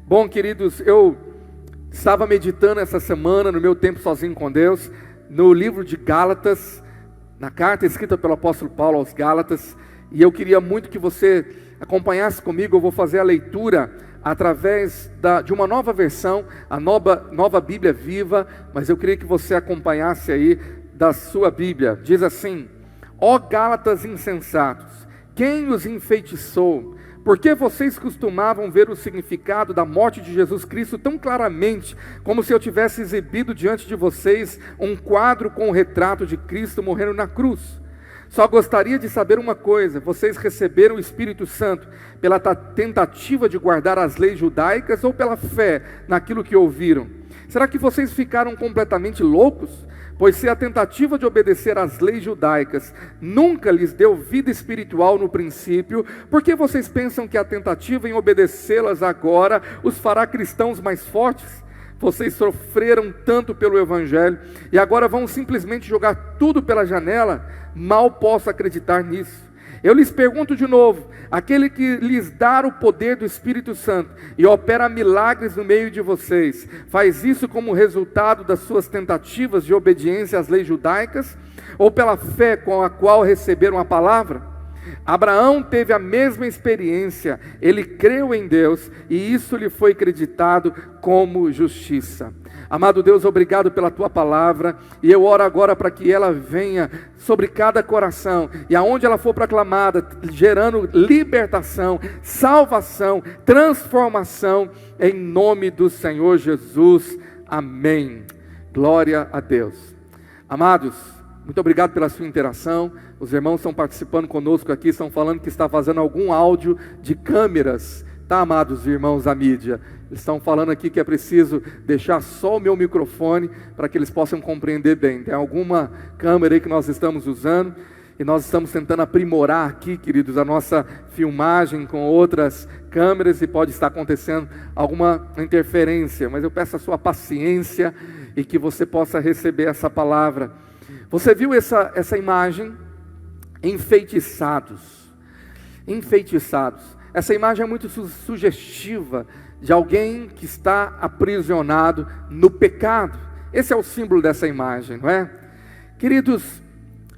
Bom, queridos, eu estava meditando essa semana, no meu tempo sozinho com Deus, no livro de Gálatas, na carta escrita pelo apóstolo Paulo aos Gálatas, e eu queria muito que você acompanhasse comigo. Eu vou fazer a leitura através de uma nova versão, a nova Bíblia Viva, mas eu queria que você acompanhasse aí da sua Bíblia. Diz assim: ó Gálatas insensatos, quem os enfeitiçou? Porque vocês costumavam ver o significado da morte de Jesus Cristo tão claramente, como se eu tivesse exibido diante de vocês um quadro com o retrato de Cristo morrendo na cruz. Só gostaria de saber uma coisa: vocês receberam o Espírito Santo pela tentativa de guardar as leis judaicas ou pela fé naquilo que ouviram? Será que vocês ficaram completamente loucos? Pois se a tentativa de obedecer às leis judaicas nunca lhes deu vida espiritual no princípio, por que vocês pensam que a tentativa em obedecê-las agora os fará cristãos mais fortes? Vocês sofreram tanto pelo Evangelho e agora vão simplesmente jogar tudo pela janela? Mal posso acreditar nisso. Eu lhes pergunto de novo: aquele que lhes dá o poder do Espírito Santo e opera milagres no meio de vocês, faz isso como resultado das suas tentativas de obediência às leis judaicas, ou pela fé com a qual receberam a palavra? Abraão teve a mesma experiência. Ele creu em Deus e isso lhe foi acreditado como justiça. Amado Deus, obrigado pela Tua palavra, e eu oro agora para que ela venha sobre cada coração, e aonde ela for proclamada, gerando libertação, salvação, transformação, em nome do Senhor Jesus, amém. Glória a Deus. Amados, muito obrigado pela sua interação. Os irmãos estão participando conosco aqui, estão falando que está fazendo algum áudio de câmeras, tá, amados irmãos da mídia? Eles estão falando aqui que é preciso deixar só o meu microfone para que eles possam compreender bem. Tem alguma câmera aí que nós estamos usando e nós estamos tentando aprimorar aqui, queridos, a nossa filmagem com outras câmeras, e pode estar acontecendo alguma interferência, mas eu peço a sua paciência e que você possa receber essa palavra. Você viu essa imagem? Enfeitiçados. Enfeitiçados. Essa imagem é muito sugestiva de alguém que está aprisionado no pecado. Esse é o símbolo dessa imagem, não é? Queridos,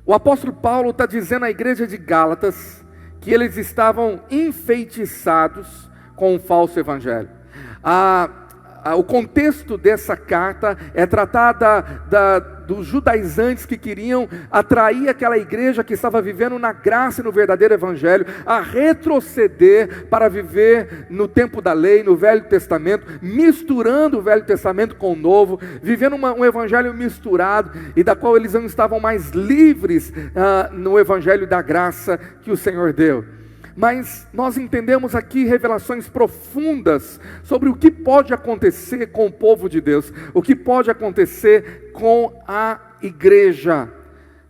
o apóstolo Paulo está dizendo à igreja de Gálatas que eles estavam enfeitiçados com um falso evangelho. O contexto dessa carta é tratar dos judaizantes que queriam atrair aquela igreja que estava vivendo na graça e no verdadeiro evangelho, a retroceder para viver no tempo da lei, no Velho Testamento, misturando o Velho Testamento com o Novo, vivendo um evangelho misturado, e da qual eles não estavam mais livres no evangelho da graça que o Senhor deu. Mas nós entendemos aqui revelações profundas sobre o que pode acontecer com o povo de Deus, o que pode acontecer com a igreja,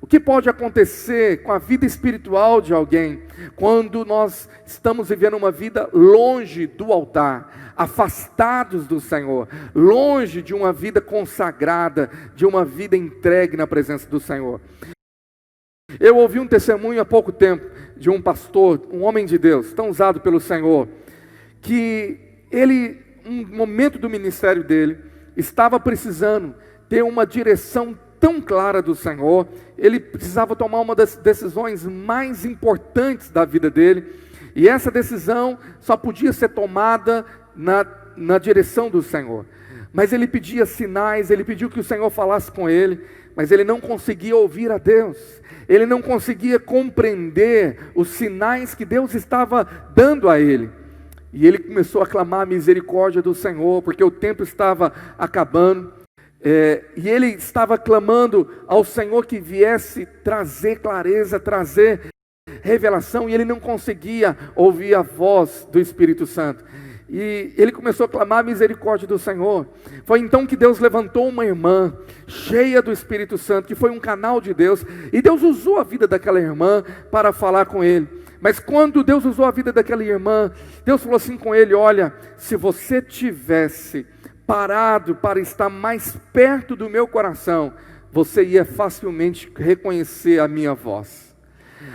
o que pode acontecer com a vida espiritual de alguém, quando nós estamos vivendo uma vida longe do altar, afastados do Senhor, longe de uma vida consagrada, de uma vida entregue na presença do Senhor. Eu ouvi um testemunho há pouco tempo de um pastor, um homem de Deus, tão usado pelo Senhor, que ele, um momento do ministério dele, estava precisando ter uma direção tão clara do Senhor. Ele precisava tomar uma das decisões mais importantes da vida dele, e essa decisão só podia ser tomada na direção do Senhor. Mas ele pedia sinais, ele pediu que o Senhor falasse com ele, mas ele não conseguia ouvir a Deus, ele não conseguia compreender os sinais que Deus estava dando a ele, e ele começou a clamar a misericórdia do Senhor, porque o tempo estava acabando, e ele estava clamando ao Senhor que viesse trazer clareza, trazer revelação, e ele não conseguia ouvir a voz do Espírito Santo. E ele começou a clamar a misericórdia do Senhor. Foi então que Deus levantou uma irmã cheia do Espírito Santo, que foi um canal de Deus, e Deus usou a vida daquela irmã para falar com ele. Mas quando Deus usou a vida daquela irmã, Deus falou assim com ele: olha, se você tivesse parado para estar mais perto do meu coração, você ia facilmente reconhecer a minha voz.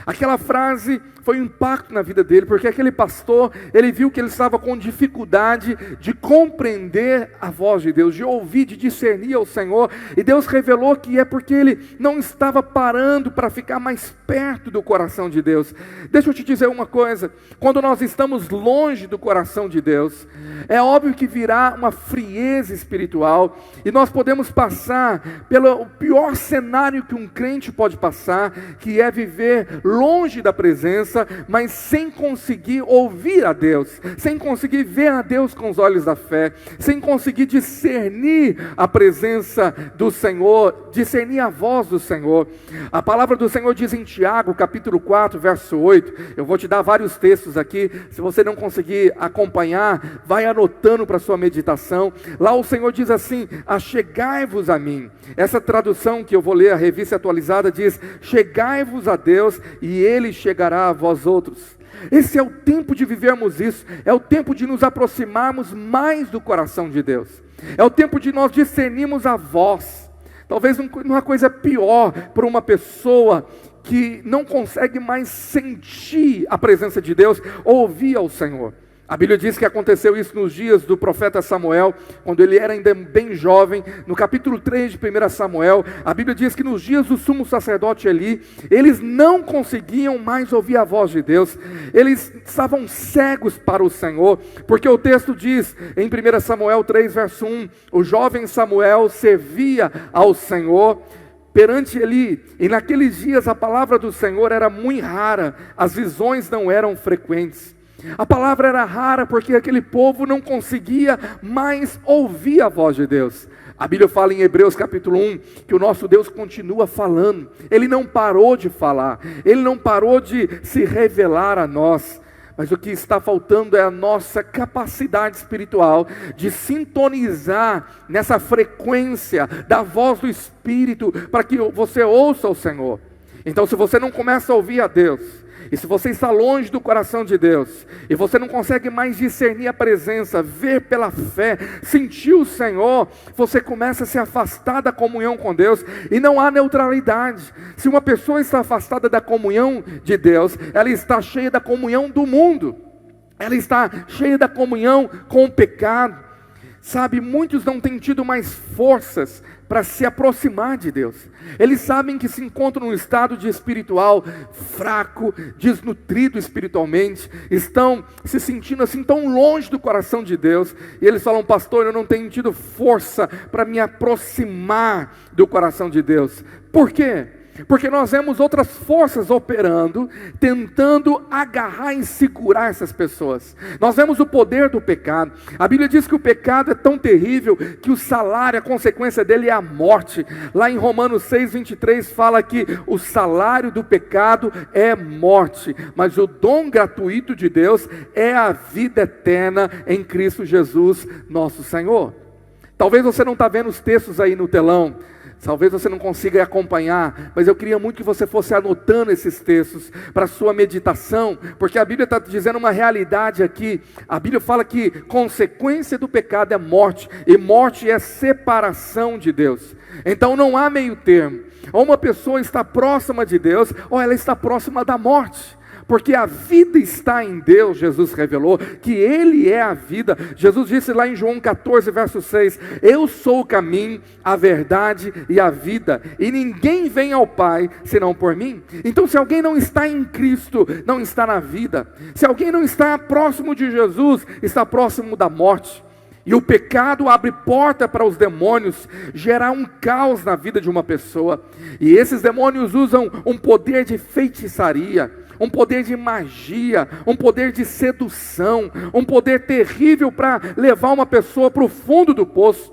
Aquela frase foi um impacto na vida dele, porque aquele pastor, ele viu que ele estava com dificuldade de compreender a voz de Deus, de ouvir, de discernir ao Senhor, e Deus revelou que é porque ele não estava parando para ficar mais perto do coração de Deus. Deixa eu te dizer uma coisa, quando nós estamos longe do coração de Deus, é óbvio que virá uma frieza espiritual, e nós podemos passar pelo pior cenário que um crente pode passar, que é viver longe da presença, mas sem conseguir ouvir a Deus, sem conseguir ver a Deus com os olhos da fé, sem conseguir discernir a presença do Senhor, discernir a voz do Senhor. A palavra do Senhor diz em Tiago, capítulo 4, verso 8, eu vou te dar vários textos aqui, se você não conseguir acompanhar, vai anotando para sua meditação. Lá o Senhor diz assim: achegai-vos a mim. Essa tradução que eu vou ler, a Revista Atualizada, diz: chegai-vos a Deus e Ele chegará a vós outros. Esse é o tempo de vivermos isso, é o tempo de nos aproximarmos mais do coração de Deus, é o tempo de nós discernirmos a voz. Talvez uma coisa pior para uma pessoa que não consegue mais sentir a presença de Deus, ouvir ao Senhor. A Bíblia diz que aconteceu isso nos dias do profeta Samuel, quando ele era ainda bem jovem. No capítulo 3 de 1 Samuel, a Bíblia diz que nos dias do sumo sacerdote Eli, eles não conseguiam mais ouvir a voz de Deus, eles estavam cegos para o Senhor, porque o texto diz, em 1 Samuel 3, verso 1, o jovem Samuel servia ao Senhor perante Eli, e naqueles dias a palavra do Senhor era muito rara, as visões não eram frequentes. A palavra era rara porque aquele povo não conseguia mais ouvir a voz de Deus. A Bíblia fala em Hebreus capítulo 1, que o nosso Deus continua falando, Ele não parou de falar, Ele não parou de se revelar a nós, mas o que está faltando é a nossa capacidade espiritual de sintonizar nessa frequência da voz do Espírito, para que você ouça o Senhor. Então, se você não começa a ouvir a Deus, e se você está longe do coração de Deus, e você não consegue mais discernir a presença, ver pela fé, sentir o Senhor, você começa a se afastar da comunhão com Deus, e não há neutralidade. Se uma pessoa está afastada da comunhão de Deus, ela está cheia da comunhão do mundo, ela está cheia da comunhão com o pecado. Sabe, muitos não têm tido mais forças para se aproximar de Deus. Eles sabem que se encontram num estado de espiritual fraco, desnutrido espiritualmente, estão se sentindo assim tão longe do coração de Deus, e eles falam: pastor, eu não tenho tido força para me aproximar do coração de Deus. Por quê? Porque nós vemos outras forças operando, tentando agarrar e segurar essas pessoas. Nós vemos o poder do pecado. A Bíblia diz que o pecado é tão terrível que o salário, a consequência dele é a morte. Lá em Romanos 6:23 fala que o salário do pecado é morte, mas o dom gratuito de Deus é a vida eterna em Cristo Jesus, nosso Senhor. Talvez você não está vendo os textos aí no telão, talvez você não consiga acompanhar, mas eu queria muito que você fosse anotando esses textos para a sua meditação, porque a Bíblia está dizendo uma realidade aqui. A Bíblia fala que consequência do pecado é morte, e morte é separação de Deus. Então não há meio termo, ou uma pessoa está próxima de Deus, ou ela está próxima da morte. Porque a vida está em Deus. Jesus revelou que Ele é a vida. Jesus disse lá em João 14, verso 6, eu sou o caminho, a verdade e a vida, e ninguém vem ao Pai senão por mim. Então, se alguém não está em Cristo, não está na vida. Se alguém não está próximo de Jesus, está próximo da morte. E o pecado abre porta para os demônios gerar um caos na vida de uma pessoa. E esses demônios usam um poder de feitiçaria, um poder de magia, um poder de sedução, um poder terrível para levar uma pessoa para o fundo do poço.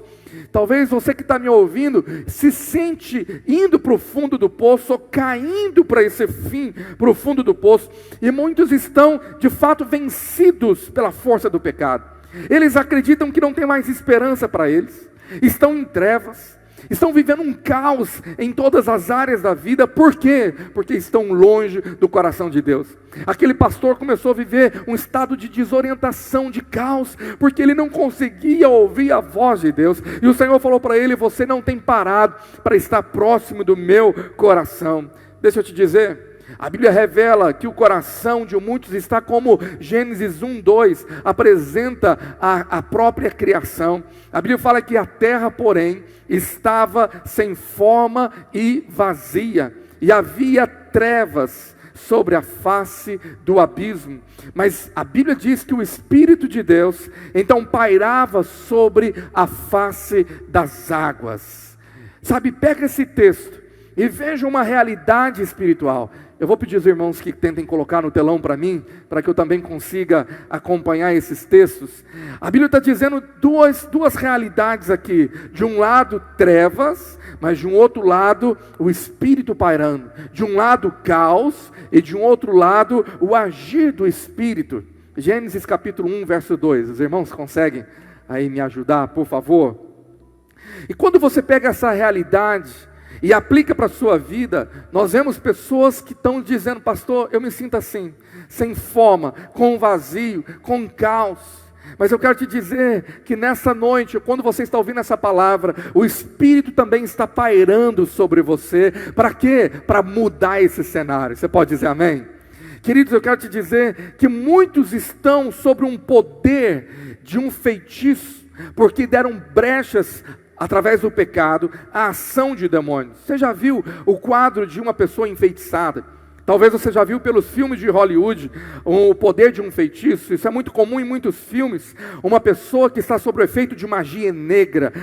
Talvez você que está me ouvindo se sente indo para o fundo do poço, ou caindo para esse fim, para o fundo do poço. E muitos estão de fato vencidos pela força do pecado. Eles acreditam que não tem mais esperança para eles, estão em trevas, estão vivendo um caos em todas as áreas da vida. Por quê? Porque estão longe do coração de Deus. Aquele pastor começou a viver um estado de desorientação, de caos, porque ele não conseguia ouvir a voz de Deus. E o Senhor falou para ele: você não tem parado para estar próximo do meu coração. Deixa eu te dizer, A Bíblia revela que o coração de muitos está como Gênesis 1:2 apresenta a própria criação. A Bíblia fala que a terra, porém, estava sem forma e vazia, e havia trevas sobre a face do abismo. Mas a Bíblia diz que o Espírito de Deus então pairava sobre a face das águas. Sabe, pega esse texto e veja uma realidade espiritual. Eu vou pedir aos irmãos que tentem colocar no telão para mim, para que eu também consiga acompanhar esses textos. A Bíblia está dizendo duas realidades aqui. De um lado, trevas, mas de um outro lado, o Espírito pairando. De um lado, caos, e de um outro lado, o agir do Espírito. Gênesis capítulo 1, verso 2. Os irmãos conseguem aí me ajudar, por favor? E quando você pega essa realidade e aplica para a sua vida, nós vemos pessoas que estão dizendo: pastor, eu me sinto assim, sem forma, com vazio, com caos. Mas eu quero te dizer que nessa noite, quando você está ouvindo essa palavra, o Espírito também está pairando sobre você. Para quê? Para mudar esse cenário. Você pode dizer amém? Queridos, eu quero te dizer que muitos estão sobre um poder de um feitiço, porque deram brechas através do pecado, a ação de demônios. Você já viu o quadro de uma pessoa enfeitiçada? Talvez você já viu pelos filmes de Hollywood o poder de um feitiço. Isso é muito comum em muitos filmes. Uma pessoa que está sob o efeito de magia negra,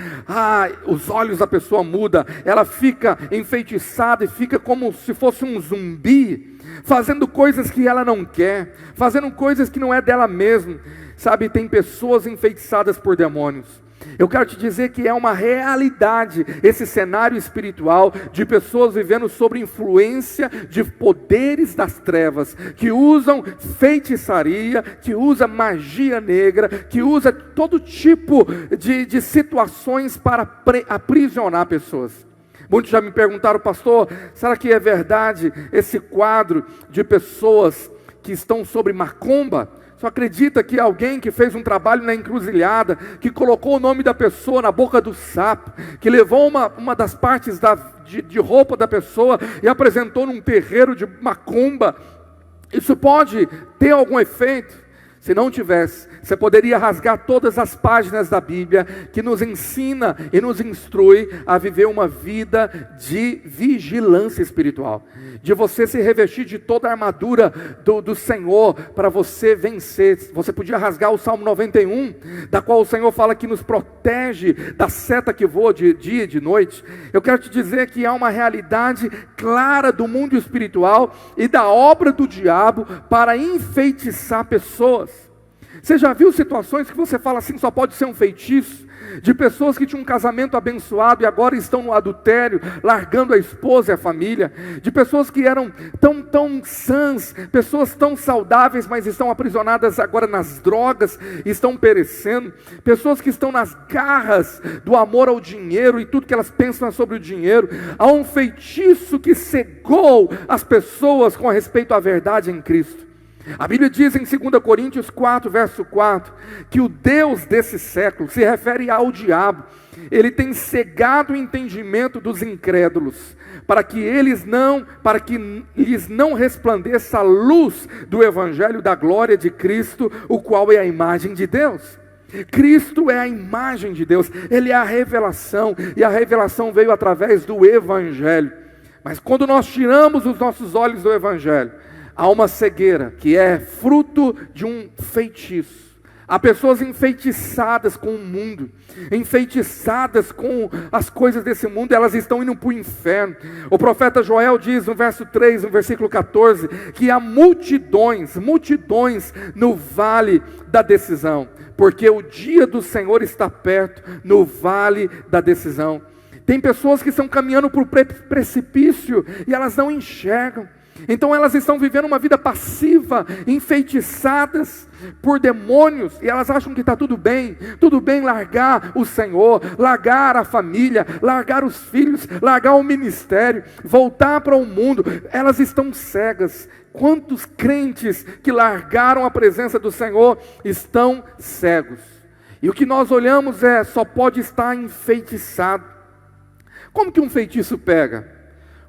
os olhos da pessoa mudam, ela fica enfeitiçada e fica como se fosse um zumbi, fazendo coisas que ela não quer, fazendo coisas que não é dela mesma. Sabe, tem pessoas enfeitiçadas por demônios. Eu quero te dizer que é uma realidade esse cenário espiritual de pessoas vivendo sob influência de poderes das trevas, que usam feitiçaria, que usam magia negra, que usa todo tipo de situações para aprisionar pessoas. Muitos já me perguntaram: pastor, será que é verdade esse quadro de pessoas que estão sob macumba? Só acredita que alguém que fez um trabalho na encruzilhada, que colocou o nome da pessoa na boca do sapo, que levou uma das partes de roupa da pessoa e apresentou num terreiro de macumba, isso pode ter algum efeito? Se não tivesse, você poderia rasgar todas as páginas da Bíblia que nos ensina e nos instrui a viver uma vida de vigilância espiritual, de você se revestir de toda a armadura do Senhor para você vencer. Você podia rasgar o Salmo 91, da qual o Senhor fala que nos protege da seta que voa de dia e de noite. Eu quero te dizer que há uma realidade clara do mundo espiritual e da obra do diabo para enfeitiçar pessoas. Você já viu situações que você fala assim, só pode ser um feitiço? De pessoas que tinham um casamento abençoado e agora estão no adultério, largando a esposa e a família. De pessoas que eram tão sãs, pessoas tão saudáveis, mas estão aprisionadas agora nas drogas, estão perecendo. Pessoas que estão nas garras do amor ao dinheiro e tudo que elas pensam é sobre o dinheiro. Há um feitiço que cegou as pessoas com respeito à verdade em Cristo. A Bíblia diz em 2 Coríntios 4, verso 4, que o Deus desse século se refere ao diabo. Ele tem cegado o entendimento dos incrédulos, para que lhes não resplandeça a luz do Evangelho da glória de Cristo, o qual é a imagem de Deus. Cristo é a imagem de Deus, Ele é a revelação, e a revelação veio através do Evangelho. Mas quando nós tiramos os nossos olhos do Evangelho, há uma cegueira que é fruto de um feitiço. Há pessoas enfeitiçadas com o mundo, enfeitiçadas com as coisas desse mundo, elas estão indo para o inferno. O profeta Joel diz no verso 3, no versículo 14, que há multidões no vale da decisão, porque o dia do Senhor está perto, no vale da decisão. Tem pessoas que estão caminhando para o precipício e elas não enxergam. Então elas estão vivendo uma vida passiva, enfeitiçadas por demônios, e elas acham que está tudo bem largar o Senhor, largar a família, largar os filhos, largar o ministério, voltar para o mundo. Elas estão cegas. Quantos crentes que largaram a presença do Senhor estão cegos? E o que nós olhamos só pode estar enfeitiçado. Como que um feitiço pega?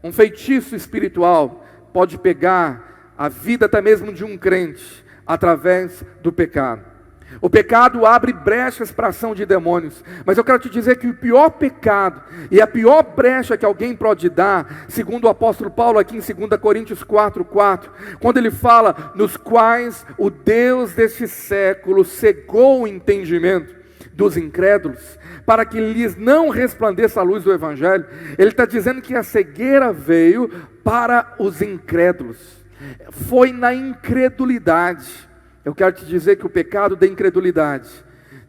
Um feitiço espiritual pode pegar a vida até mesmo de um crente através do pecado. O pecado abre brechas para a ação de demônios, mas eu quero te dizer que o pior pecado e a pior brecha que alguém pode dar, segundo o apóstolo Paulo aqui em 2 Coríntios 4:4, quando ele fala, nos quais o Deus deste século cegou o entendimento dos incrédulos, para que lhes não resplandeça a luz do Evangelho. Ele está dizendo que a cegueira veio para os incrédulos, foi na incredulidade. Eu quero te dizer que o pecado da incredulidade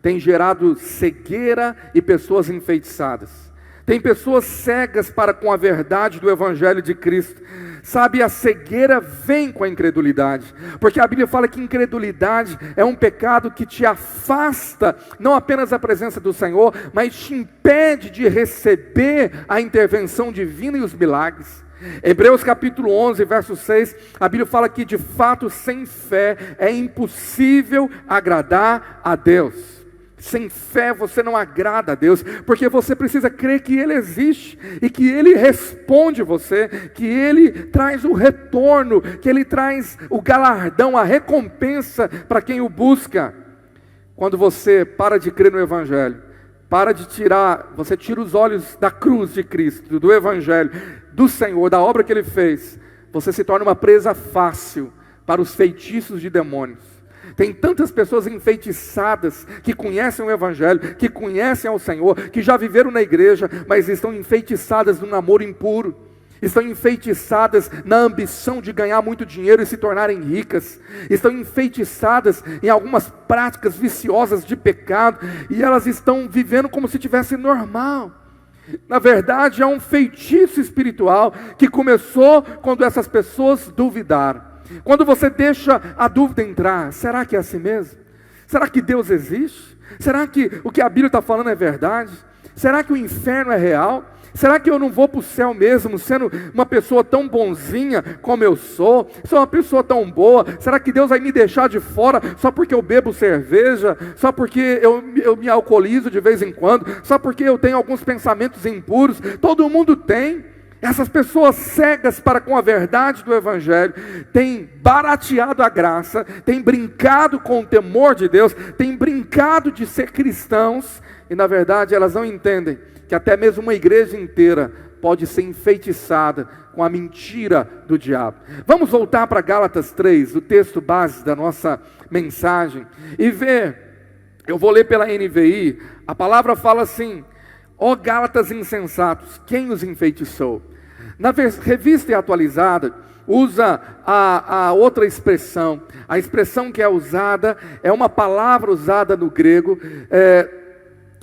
tem gerado cegueira e pessoas enfeitiçadas. Tem pessoas cegas para com a verdade do Evangelho de Cristo. Sabe, a cegueira vem com a incredulidade, porque a Bíblia fala que incredulidade é um pecado que te afasta, não apenas da presença do Senhor, mas te impede de receber a intervenção divina e os milagres. Hebreus capítulo 11, verso 6, a Bíblia fala que de fato sem fé é impossível agradar a Deus. Sem fé você não agrada a Deus, porque você precisa crer que Ele existe, e que Ele responde você, que Ele traz o retorno, que Ele traz o galardão, a recompensa para quem o busca. Quando você para de crer no Evangelho, você tira os olhos da cruz de Cristo, do Evangelho, do Senhor, da obra que Ele fez, você se torna uma presa fácil para os feitiços de demônios. Tem tantas pessoas enfeitiçadas que conhecem o Evangelho, que conhecem ao Senhor, que já viveram na igreja, mas estão enfeitiçadas num namoro impuro, estão enfeitiçadas na ambição de ganhar muito dinheiro e se tornarem ricas, estão enfeitiçadas em algumas práticas viciosas de pecado, e elas estão vivendo como se tivesse normal. Na verdade, é um feitiço espiritual que começou quando essas pessoas duvidaram. Quando você deixa a dúvida entrar, será que é assim mesmo? Será que Deus existe? Será que o que a Bíblia está falando é verdade? Será que o inferno é real? Será que eu não vou para o céu mesmo, sendo uma pessoa tão bonzinha como eu sou uma pessoa tão boa? Será que Deus vai me deixar de fora só porque eu bebo cerveja? Só porque eu me alcoolizo de vez em quando? Só porque eu tenho alguns pensamentos impuros? Todo mundo tem. Essas pessoas cegas para com a verdade do Evangelho têm barateado a graça, têm brincado com o temor de Deus, têm brincado de ser cristãos, e na verdade elas não entendem que até mesmo uma igreja inteira pode ser enfeitiçada com a mentira do diabo. Vamos voltar para Gálatas 3, o texto base da nossa mensagem, e ver, eu vou ler pela NVI, a palavra fala assim: ó Gálatas insensatos, quem os enfeitiçou? Na revista atualizada, usa a outra expressão. A expressão que é usada é uma palavra usada no grego.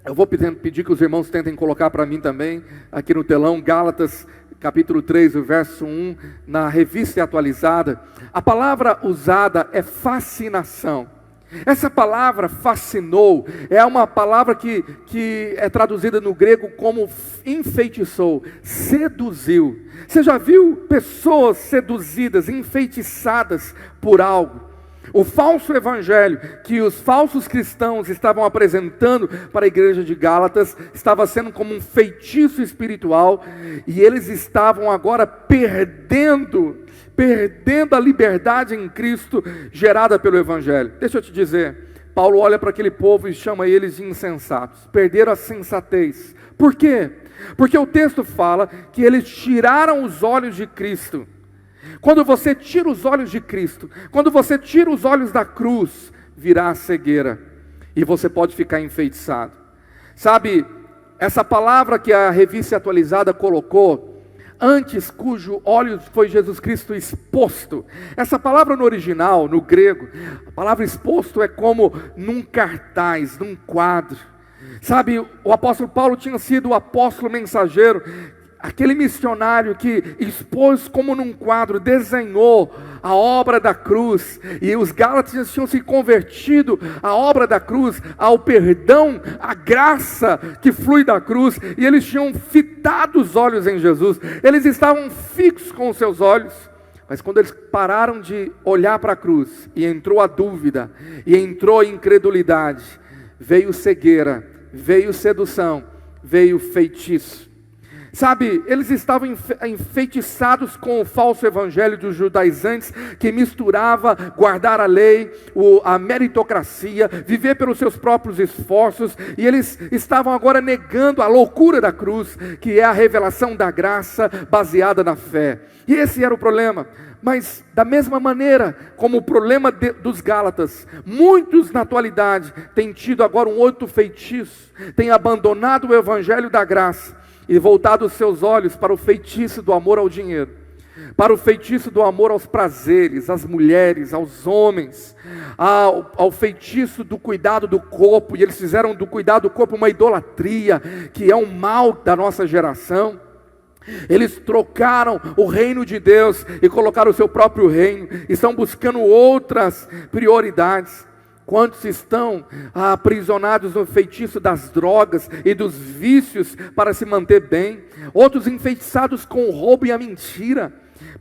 Eu vou pedir que os irmãos tentem colocar para mim também, aqui no telão, Gálatas capítulo 3, o verso 1, na revista atualizada. A palavra usada é fascinação. Essa palavra fascinou é uma palavra que é traduzida no grego como enfeitiçou, seduziu. Você já viu pessoas seduzidas, enfeitiçadas por algo? O falso evangelho que os falsos cristãos estavam apresentando para a igreja de Gálatas estava sendo como um feitiço espiritual, e eles estavam agora perdendo a liberdade em Cristo gerada pelo Evangelho. Deixa eu te dizer, Paulo olha para aquele povo e chama eles de insensatos, perderam a sensatez. Por quê? Porque o texto fala que eles tiraram os olhos de Cristo. Quando você tira os olhos de Cristo, quando você tira os olhos da cruz, virá a cegueira, e você pode ficar enfeitiçado. Sabe, essa palavra que a revista atualizada colocou, antes cujo olho foi Jesus Cristo exposto. Essa palavra no original, no grego, a palavra exposto é como num cartaz, num quadro. Sabe, o apóstolo Paulo tinha sido o apóstolo mensageiro, aquele missionário que expôs como num quadro, desenhou a obra da cruz, e os Gálatas tinham se convertido à obra da cruz, ao perdão, à graça que flui da cruz, e eles tinham fitado os olhos em Jesus, eles estavam fixos com os seus olhos, mas quando eles pararam de olhar para a cruz, e entrou a dúvida, e entrou a incredulidade, veio cegueira, veio sedução, veio feitiço. Sabe, eles estavam enfeitiçados com o falso evangelho dos judaizantes, que misturava guardar a lei, a meritocracia, viver pelos seus próprios esforços, e eles estavam agora negando a loucura da cruz, que é a revelação da graça baseada na fé. E esse era o problema. Mas da mesma maneira como o problema dos Gálatas, muitos na atualidade têm tido agora um outro feitiço, têm abandonado o evangelho da graça, e voltado os seus olhos para o feitiço do amor ao dinheiro, para o feitiço do amor aos prazeres, às mulheres, aos homens, ao feitiço do cuidado do corpo, e eles fizeram do cuidado do corpo uma idolatria, que é um mal da nossa geração. Eles trocaram o reino de Deus e colocaram o seu próprio reino, estão buscando outras prioridades. Quantos estão aprisionados no feitiço das drogas e dos vícios para se manter bem? Outros enfeitiçados com o roubo e a mentira.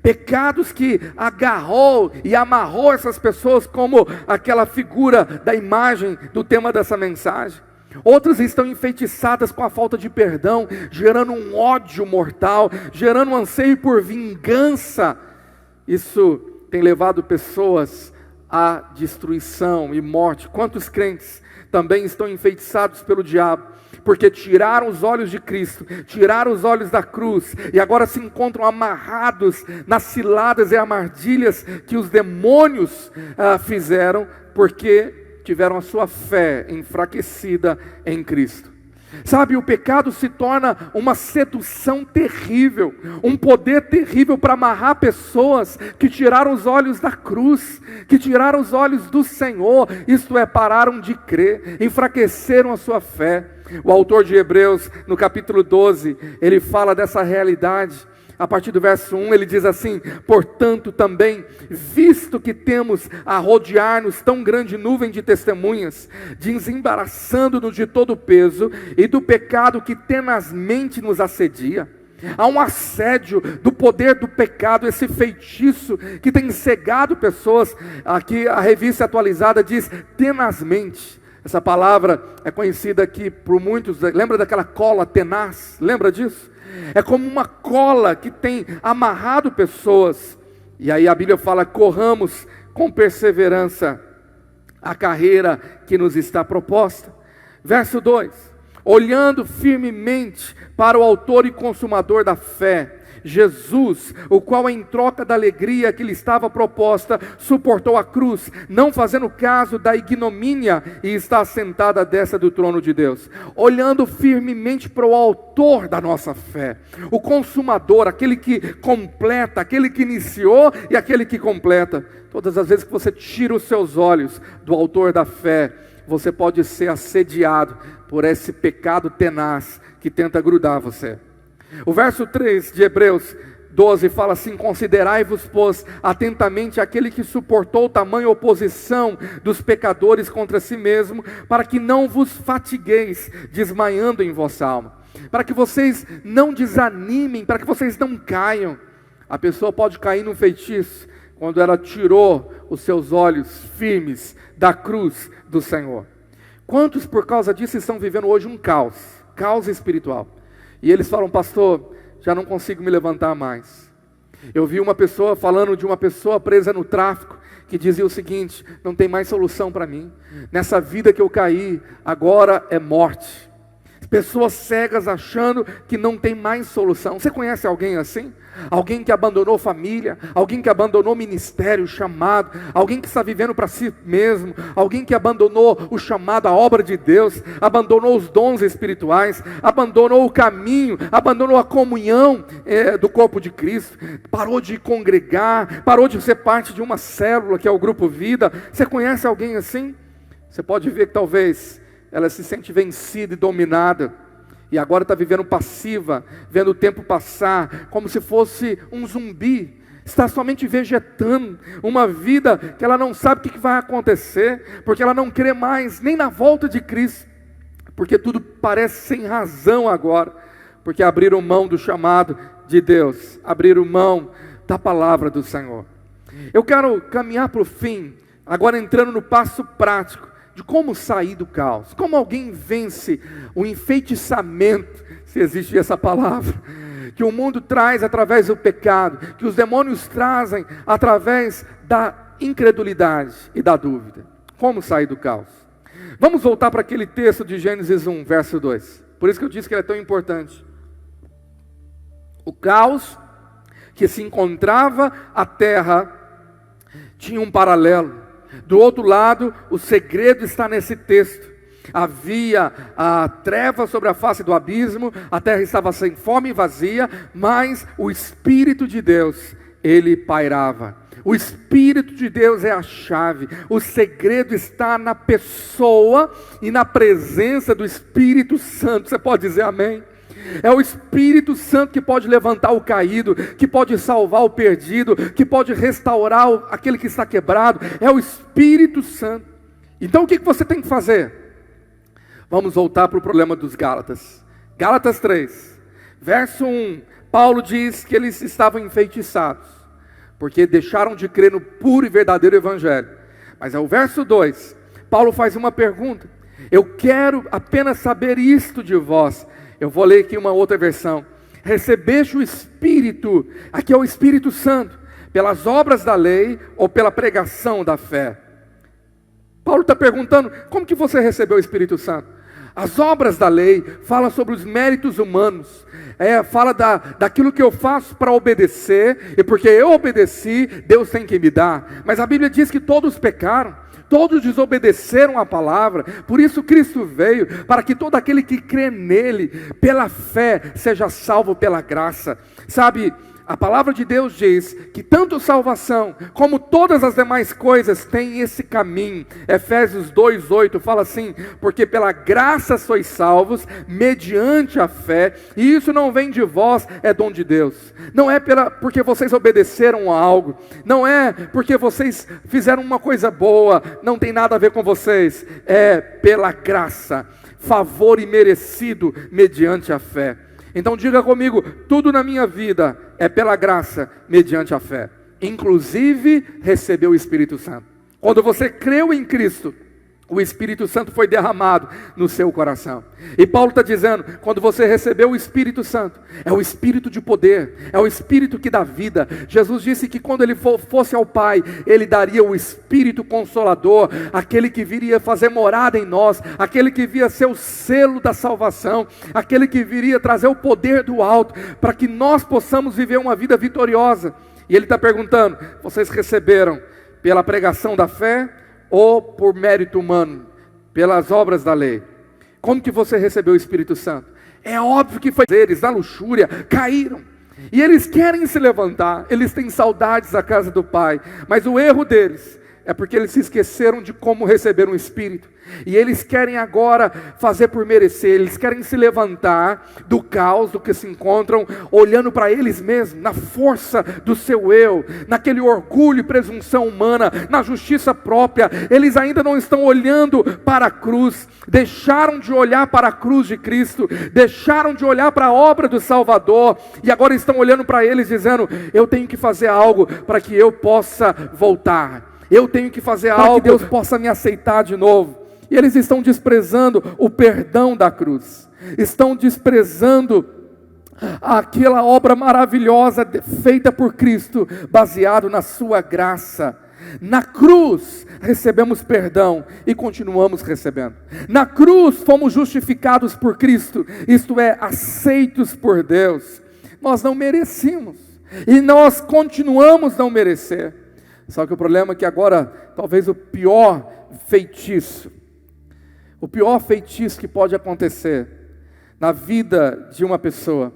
Pecados que agarrou e amarrou essas pessoas, como aquela figura da imagem do tema dessa mensagem. Outras estão enfeitiçadas com a falta de perdão, gerando um ódio mortal, gerando um anseio por vingança. Isso tem levado pessoas a destruição e morte. Quantos crentes também estão enfeitiçados pelo diabo, porque tiraram os olhos de Cristo, tiraram os olhos da cruz, e agora se encontram amarrados nas ciladas e armadilhas que os demônios fizeram, porque tiveram a sua fé enfraquecida em Cristo. Sabe, o pecado se torna uma sedução terrível, um poder terrível para amarrar pessoas que tiraram os olhos da cruz, que tiraram os olhos do Senhor, isto é, pararam de crer, enfraqueceram a sua fé. O autor de Hebreus, no capítulo 12, ele fala dessa realidade. A partir do verso 1 ele diz assim: portanto também, visto que temos a rodear-nos tão grande nuvem de testemunhas, desembaraçando-nos de todo o peso e do pecado que tenazmente nos assedia. Há um assédio do poder do pecado, esse feitiço que tem cegado pessoas. Aqui a revista atualizada diz tenazmente. Essa palavra é conhecida aqui por muitos. Lembra daquela cola tenaz? Lembra disso? É como uma cola que tem amarrado pessoas. E aí a Bíblia fala: corramos com perseverança a carreira que nos está proposta. Verso 2: olhando firmemente para o autor e consumador da fé, Jesus, o qual em troca da alegria que lhe estava proposta, suportou a cruz, não fazendo caso da ignomínia, e está assentado à destra do trono de Deus. Olhando firmemente para o autor da nossa fé, o consumador, aquele que completa, aquele que iniciou e aquele que completa. Todas as vezes que você tira os seus olhos do autor da fé, você pode ser assediado por esse pecado tenaz que tenta grudar você. O verso 3 de Hebreus 12 fala assim: considerai-vos, pois, atentamente aquele que suportou tamanha oposição dos pecadores contra si mesmo, para que não vos fatigueis, desmaiando em vossa alma, para que vocês não desanimem, para que vocês não caiam. A pessoa pode cair num feitiço quando ela tirou os seus olhos firmes da cruz do Senhor. Quantos por causa disso estão vivendo hoje um caos espiritual? E eles falam: pastor, já não consigo me levantar mais. Eu vi uma pessoa falando de uma pessoa presa no tráfico, que dizia o seguinte: não tem mais solução para mim, nessa vida que eu caí, agora é morte. Pessoas cegas achando que não tem mais solução. Você conhece alguém assim? Alguém que abandonou família, alguém que abandonou ministério, chamado, alguém que está vivendo para si mesmo, alguém que abandonou o chamado, a obra de Deus, abandonou os dons espirituais, abandonou o caminho, abandonou a comunhão do corpo de Cristo, parou de congregar, parou de ser parte de uma célula que é o Grupo Vida. Você conhece alguém assim? Você pode ver que talvez ela se sente vencida e dominada, e agora está vivendo passiva, vendo o tempo passar, como se fosse um zumbi, está somente vegetando, uma vida que ela não sabe o que vai acontecer, porque ela não crê mais nem na volta de Cristo, porque tudo parece sem razão agora, porque abriram mão do chamado de Deus, abriram mão da palavra do Senhor. Eu quero caminhar para o fim, agora entrando no passo prático, de como sair do caos, como alguém vence o enfeitiçamento, se existe essa palavra, que o mundo traz através do pecado, que os demônios trazem através da incredulidade e da dúvida. Como sair do caos? Vamos voltar para aquele texto de Gênesis 1, verso 2. Por isso que eu disse que ele é tão importante. O caos que se encontrava a terra tinha um paralelo. Do outro lado, o segredo está nesse texto. Havia a treva sobre a face do abismo, a terra estava sem fome e vazia, mas o Espírito de Deus, ele pairava. O Espírito de Deus é a chave. O segredo está na pessoa e na presença do Espírito Santo. Você pode dizer amém? É o Espírito Santo que pode levantar o caído, que pode salvar o perdido, que pode restaurar aquele que está quebrado. É o Espírito Santo. Então o que você tem que fazer? Vamos voltar para o problema dos Gálatas. Gálatas 3, verso 1. Paulo diz que eles estavam enfeitiçados, porque deixaram de crer no puro e verdadeiro Evangelho. Mas ao verso 2, Paulo faz uma pergunta. Eu quero apenas saber isto de vós. Eu vou ler aqui uma outra versão. Recebeste o Espírito, aqui é o Espírito Santo, pelas obras da lei ou pela pregação da fé? Paulo está perguntando, como que você recebeu o Espírito Santo? As obras da lei falam sobre os méritos humanos, fala daquilo que eu faço para obedecer, e porque eu obedeci, Deus tem que me dar. Mas a Bíblia diz que todos pecaram, todos desobedeceram a palavra, por isso Cristo veio, para que todo aquele que crê nele, pela fé, seja salvo pela graça. Sabe, a palavra de Deus diz que tanto salvação, como todas as demais coisas, tem esse caminho. Efésios 2:8 fala assim, porque pela graça sois salvos, mediante a fé, e isso não vem de vós, é dom de Deus. Não é porque vocês obedeceram a algo, não é porque vocês fizeram uma coisa boa, não tem nada a ver com vocês, é pela graça, favor imerecido mediante a fé. Então diga comigo, tudo na minha vida é pela graça, mediante a fé. Inclusive, receber o Espírito Santo. Quando você creu em Cristo, o Espírito Santo foi derramado no seu coração. E Paulo está dizendo, quando você recebeu o Espírito Santo, é o Espírito de poder, é o Espírito que dá vida. Jesus disse que quando ele fosse ao Pai, ele daria o Espírito Consolador, aquele que viria fazer morada em nós, aquele que viria ser o selo da salvação, aquele que viria trazer o poder do alto, para que nós possamos viver uma vida vitoriosa. E ele está perguntando, vocês receberam pela pregação da fé, ou por mérito humano, pelas obras da lei? Como que você recebeu o Espírito Santo? É óbvio que foi eles, na luxúria, caíram, e eles querem se levantar, eles têm saudades da casa do Pai, mas o erro deles é porque eles se esqueceram de como receber um Espírito, e eles querem agora fazer por merecer, eles querem se levantar do caos do que se encontram, olhando para eles mesmos, na força do seu eu, naquele orgulho e presunção humana, na justiça própria. Eles ainda não estão olhando para a cruz, deixaram de olhar para a cruz de Cristo, deixaram de olhar para a obra do Salvador, e agora estão olhando para eles dizendo, eu tenho que fazer algo para que eu possa voltar, eu tenho que fazer algo para que Deus possa me aceitar de novo. E eles estão desprezando o perdão da cruz, estão desprezando aquela obra maravilhosa feita por Cristo, baseado na sua graça. Na cruz recebemos perdão e continuamos recebendo. Na cruz fomos justificados por Cristo, isto é, aceitos por Deus. Nós não merecíamos e nós continuamos não merecer. Só que o problema é que agora, talvez o pior feitiço que pode acontecer na vida de uma pessoa,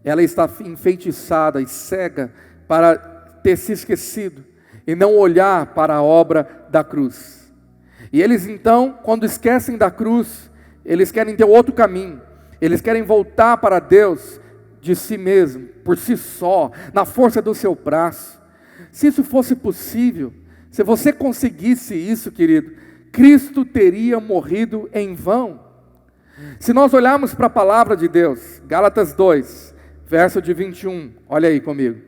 ela está enfeitiçada e cega para ter se esquecido e não olhar para a obra da cruz. E eles então, quando esquecem da cruz, eles querem ter outro caminho, eles querem voltar para Deus de si mesmo, por si só, na força do seu braço. Se isso fosse possível, se você conseguisse isso, querido, Cristo teria morrido em vão. Se nós olharmos para a palavra de Deus, Gálatas 2, verso de 21, olha aí comigo,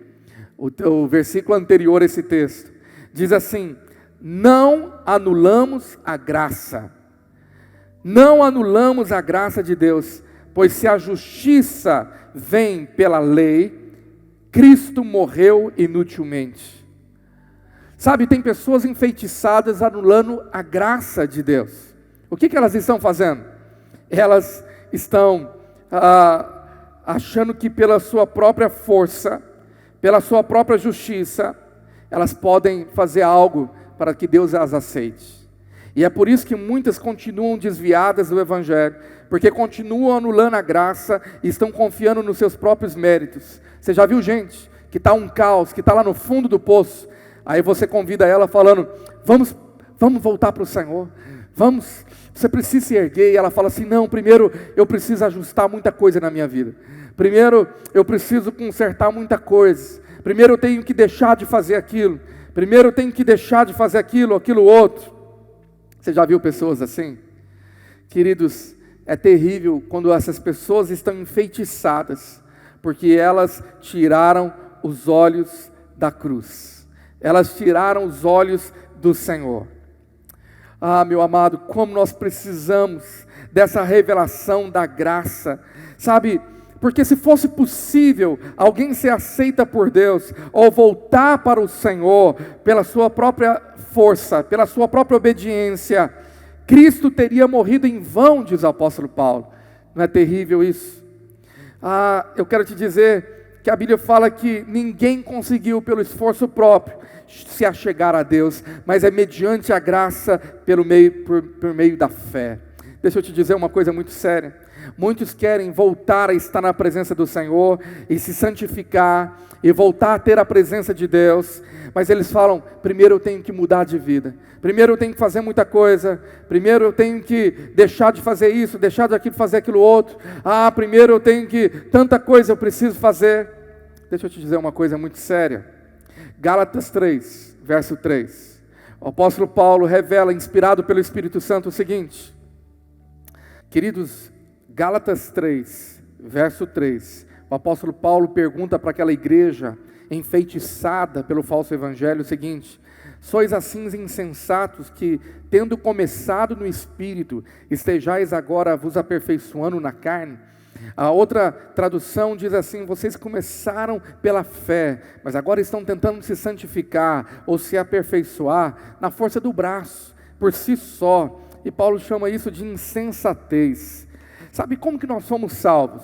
o versículo anterior a esse texto, diz assim, não anulamos a graça. Não anulamos a graça de Deus, pois se a justiça vem pela lei, Cristo morreu inutilmente. Sabe, tem pessoas enfeitiçadas anulando a graça de Deus. O que elas estão fazendo? Elas estão achando que pela sua própria força, pela sua própria justiça, elas podem fazer algo para que Deus as aceite. E é por isso que muitas continuam desviadas do Evangelho, porque continuam anulando a graça e estão confiando nos seus próprios méritos. Você já viu gente que está um caos, que está lá no fundo do poço, aí você convida ela falando, vamos voltar para o Senhor, você precisa se erguer, e ela fala assim, não, primeiro eu preciso ajustar muita coisa na minha vida, primeiro eu preciso consertar muita coisa, primeiro eu tenho que deixar de fazer aquilo, primeiro eu tenho que deixar de fazer aquilo outro. Você já viu pessoas assim? Queridos, é terrível quando essas pessoas estão enfeitiçadas, porque elas tiraram os olhos da cruz, elas tiraram os olhos do Senhor. Ah, meu amado, como nós precisamos dessa revelação da graça, sabe? Porque se fosse possível alguém ser aceita por Deus, ou voltar para o Senhor, pela sua própria força, pela sua própria obediência, Cristo teria morrido em vão, diz o apóstolo Paulo. Não é terrível isso? Eu quero te dizer que a Bíblia fala que ninguém conseguiu pelo esforço próprio se achegar a Deus, mas é mediante a graça por meio da fé. Deixa eu te dizer uma coisa muito séria. Muitos querem voltar a estar na presença do Senhor e se santificar e voltar a ter a presença de Deus, mas eles falam, primeiro eu tenho que mudar de vida, primeiro eu tenho que fazer muita coisa, primeiro eu tenho que deixar de fazer isso, deixar de fazer aquilo outro, primeiro eu tenho que, tanta coisa eu preciso fazer. Deixa eu te dizer uma coisa muito séria. Gálatas 3, verso 3, o apóstolo Paulo revela, inspirado pelo Espírito Santo, o seguinte, queridos, Gálatas 3, verso 3, o apóstolo Paulo pergunta para aquela igreja enfeitiçada pelo falso evangelho o seguinte: sois assim insensatos que, tendo começado no Espírito, estejais agora vos aperfeiçoando na carne? A outra tradução diz assim, vocês começaram pela fé, mas agora estão tentando se santificar ou se aperfeiçoar na força do braço, por si só, e Paulo chama isso de insensatez. Sabe como que nós somos salvos?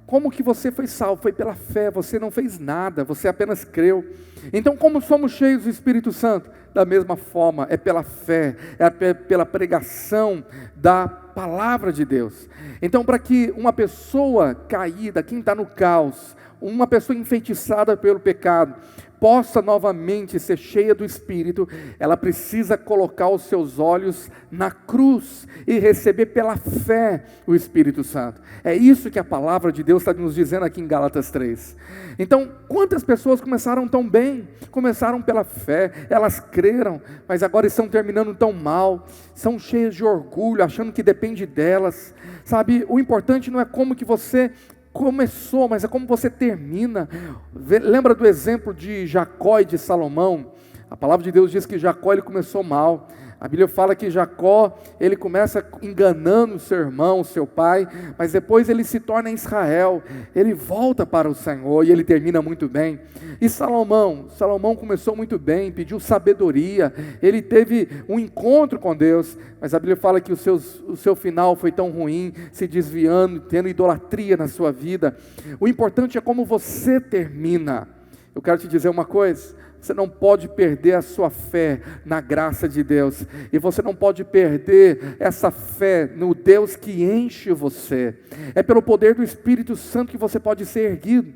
Como que você foi salvo? Foi pela fé, você não fez nada, você apenas creu. Então como somos cheios do Espírito Santo? Da mesma forma, é pela fé, é pela pregação da palavra de Deus. Então para que uma pessoa caída, quem está no caos, uma pessoa enfeitiçada pelo pecado, possa novamente ser cheia do Espírito, ela precisa colocar os seus olhos na cruz e receber pela fé o Espírito Santo. É isso que a palavra de Deus está nos dizendo aqui em Gálatas 3. Então, quantas pessoas começaram tão bem? Começaram pela fé, elas creram, mas agora estão terminando tão mal, são cheias de orgulho, achando que depende delas. Sabe, o importante não é como que você começou, mas é como você termina. Lembra do exemplo de Jacó e de Salomão? A palavra de Deus diz que Jacó ele começou mal. A Bíblia fala que Jacó, ele começa enganando seu irmão, seu pai, mas depois ele se torna Israel, ele volta para o Senhor e ele termina muito bem. E Salomão começou muito bem, pediu sabedoria, ele teve um encontro com Deus, mas a Bíblia fala que o seu final foi tão ruim, se desviando, tendo idolatria na sua vida. O importante é como você termina. Eu quero te dizer uma coisa, você não pode perder a sua fé na graça de Deus, e você não pode perder essa fé no Deus que enche você. É pelo poder do Espírito Santo que você pode ser erguido.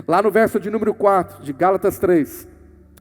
Lá no verso de número 4 de Gálatas 3,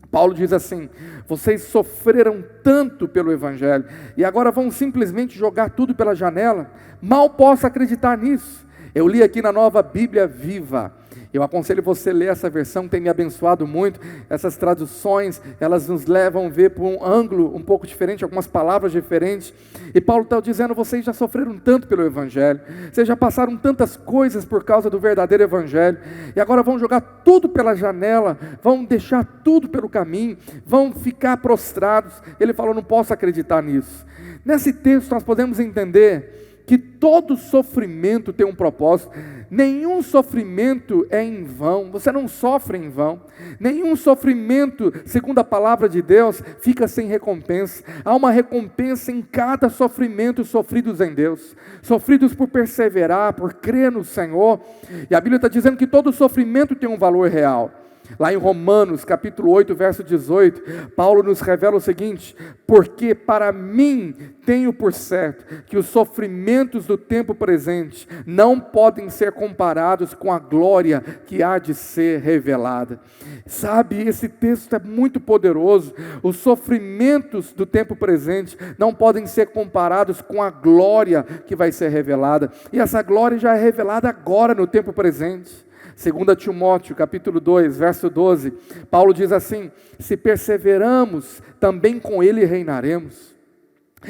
Paulo diz assim: vocês sofreram tanto pelo Evangelho, e agora vão simplesmente jogar tudo pela janela? Mal posso acreditar nisso. Eu li aqui na Nova Bíblia Viva. Eu aconselho você a ler essa versão, tem me abençoado muito. Essas traduções, elas nos levam a ver por um ângulo um pouco diferente, algumas palavras diferentes. E Paulo está dizendo, vocês já sofreram tanto pelo Evangelho, vocês já passaram tantas coisas por causa do verdadeiro Evangelho, e agora vão jogar tudo pela janela, vão deixar tudo pelo caminho, vão ficar prostrados. Ele falou, não posso acreditar nisso. Nesse texto nós podemos entender que todo sofrimento tem um propósito. Nenhum sofrimento é em vão, você não sofre em vão. Nenhum sofrimento, segundo a palavra de Deus, fica sem recompensa. Há uma recompensa em cada sofrimento sofridos em Deus, sofridos por perseverar, por crer no Senhor. E a Bíblia está dizendo que todo sofrimento tem um valor real. Lá em Romanos, capítulo 8, verso 18, Paulo nos revela o seguinte: porque para mim tenho por certo que os sofrimentos do tempo presente não podem ser comparados com a glória que há de ser revelada. Sabe, esse texto é muito poderoso. Os sofrimentos do tempo presente não podem ser comparados com a glória que vai ser revelada, e essa glória já é revelada agora no tempo presente. 2 Timóteo, capítulo 2, verso 12, Paulo diz assim: se perseveramos, também com ele reinaremos.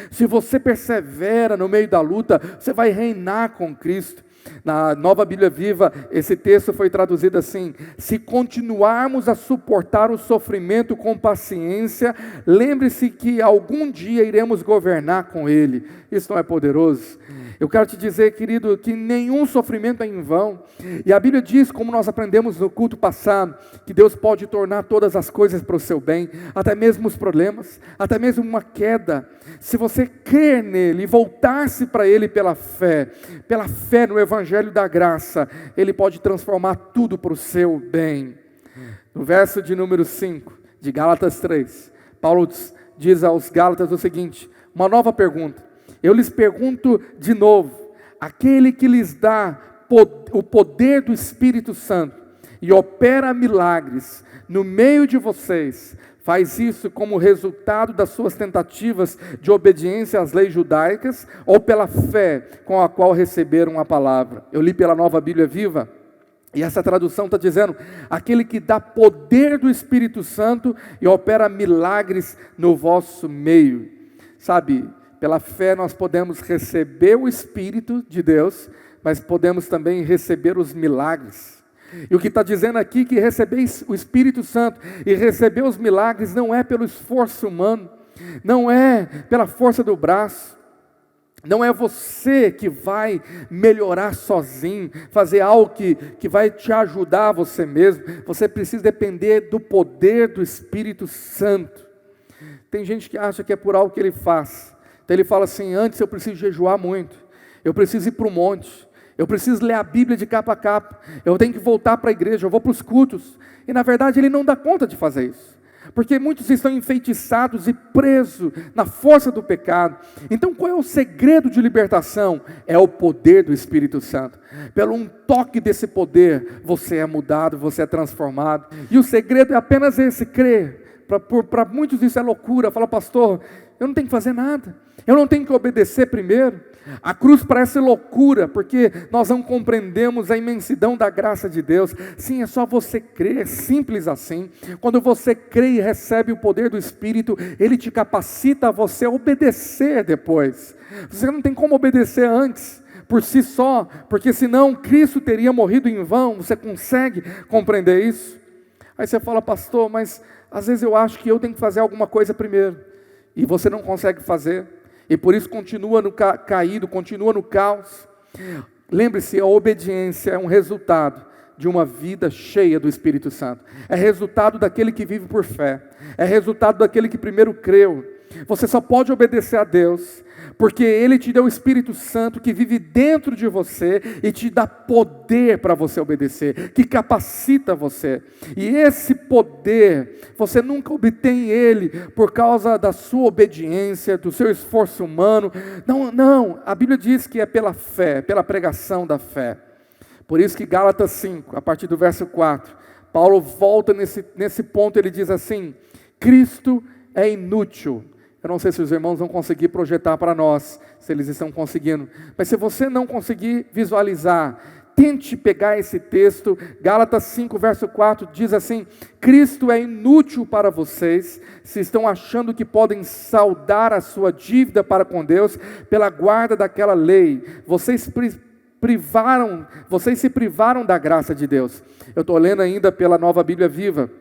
Se você persevera no meio da luta, você vai reinar com Cristo. Na Nova Bíblia Viva, esse texto foi traduzido assim: se continuarmos a suportar o sofrimento com paciência, lembre-se que algum dia iremos governar com Ele. Isso não é poderoso? Eu quero te dizer, querido, que nenhum sofrimento é em vão. E a Bíblia diz, como nós aprendemos no culto passado, que Deus pode tornar todas as coisas para o seu bem, até mesmo os problemas, até mesmo uma queda. Se você crer nele e voltar-se para ele pela fé no Evangelho da graça, ele pode transformar tudo para o seu bem. No verso de número 5, de Gálatas 3, Paulo diz aos Gálatas o seguinte: uma nova pergunta. Eu lhes pergunto de novo: aquele que lhes dá o poder do Espírito Santo e opera milagres no meio de vocês, faz isso como resultado das suas tentativas de obediência às leis judaicas ou pela fé com a qual receberam a palavra? Eu li pela Nova Bíblia Viva, e essa tradução está dizendo: aquele que dá poder do Espírito Santo e opera milagres no vosso meio. Sabe, pela fé nós podemos receber o Espírito de Deus, mas podemos também receber os milagres. E o que está dizendo aqui, que receber o Espírito Santo e receber os milagres não é pelo esforço humano, não é pela força do braço, não é você que vai melhorar sozinho, fazer algo que vai te ajudar você mesmo. Você precisa depender do poder do Espírito Santo. Tem gente que acha que é por algo que ele faz. Então ele fala assim: antes eu preciso jejuar muito, eu preciso ir para o monte, eu preciso ler a Bíblia de capa a capa, eu tenho que voltar para a igreja, eu vou para os cultos. E na verdade ele não dá conta de fazer isso, porque muitos estão enfeitiçados e presos na força do pecado. Então qual é o segredo de libertação? É o poder do Espírito Santo. Pelo um toque desse poder, você é mudado, você é transformado. E o segredo é apenas esse: crer. Para muitos isso é loucura. Fala: pastor, eu não tenho que fazer nada, eu não tenho que obedecer primeiro. A cruz parece loucura, porque nós não compreendemos a imensidão da graça de Deus. Sim, é só você crer, é simples assim. Quando você crê e recebe o poder do Espírito, Ele te capacita a você obedecer depois. Você não tem como obedecer antes, por si só, porque senão Cristo teria morrido em vão. Você consegue compreender isso? Aí você fala: pastor, mas às vezes eu acho que eu tenho que fazer alguma coisa primeiro, e você não consegue fazer, e por isso continua no caído, continua no caos. Lembre-se, a obediência é um resultado de uma vida cheia do Espírito Santo, é resultado daquele que vive por fé, é resultado daquele que primeiro creu. Você só pode obedecer a Deus porque Ele te deu o Espírito Santo que vive dentro de você e te dá poder para você obedecer, que capacita você. E esse poder, você nunca obtém ele por causa da sua obediência, do seu esforço humano. Não, a Bíblia diz que é pela fé, pela pregação da fé. Por isso que Gálatas 5, a partir do verso 4, Paulo volta nesse ponto, ele diz assim: Cristo é inútil. Eu não sei se os irmãos vão conseguir projetar para nós, se eles estão conseguindo, mas se você não conseguir visualizar, Tente pegar esse texto, Gálatas 5, verso 4, diz assim: Cristo é inútil para vocês, se estão achando que podem saldar a sua dívida para com Deus pela guarda daquela lei. Vocês se privaram da graça de Deus. Eu estou lendo ainda pela Nova Bíblia Viva.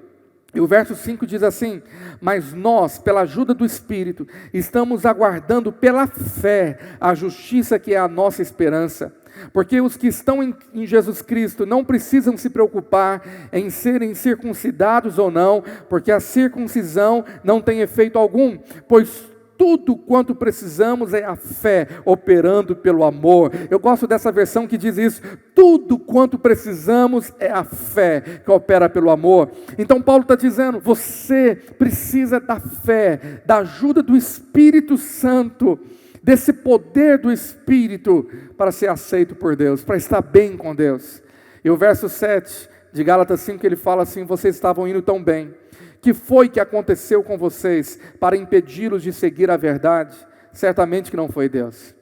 E o verso 5 diz assim: mas nós, pela ajuda do Espírito, estamos aguardando pela fé a justiça que é a nossa esperança. Porque os que estão em Jesus Cristo não precisam se preocupar em serem circuncidados ou não, porque a circuncisão não tem efeito algum, pois tudo quanto precisamos é a fé operando pelo amor. Eu gosto dessa versão que diz isso: tudo quanto precisamos é a fé que opera pelo amor. Então Paulo está dizendo, você precisa da fé, da ajuda do Espírito Santo, desse poder do Espírito para ser aceito por Deus, para estar bem com Deus. E o verso 7 de Gálatas 5, ele fala assim: vocês estavam indo tão bem, que foi que aconteceu com vocês para impedi-los de seguir a verdade? Certamente que não foi Deus.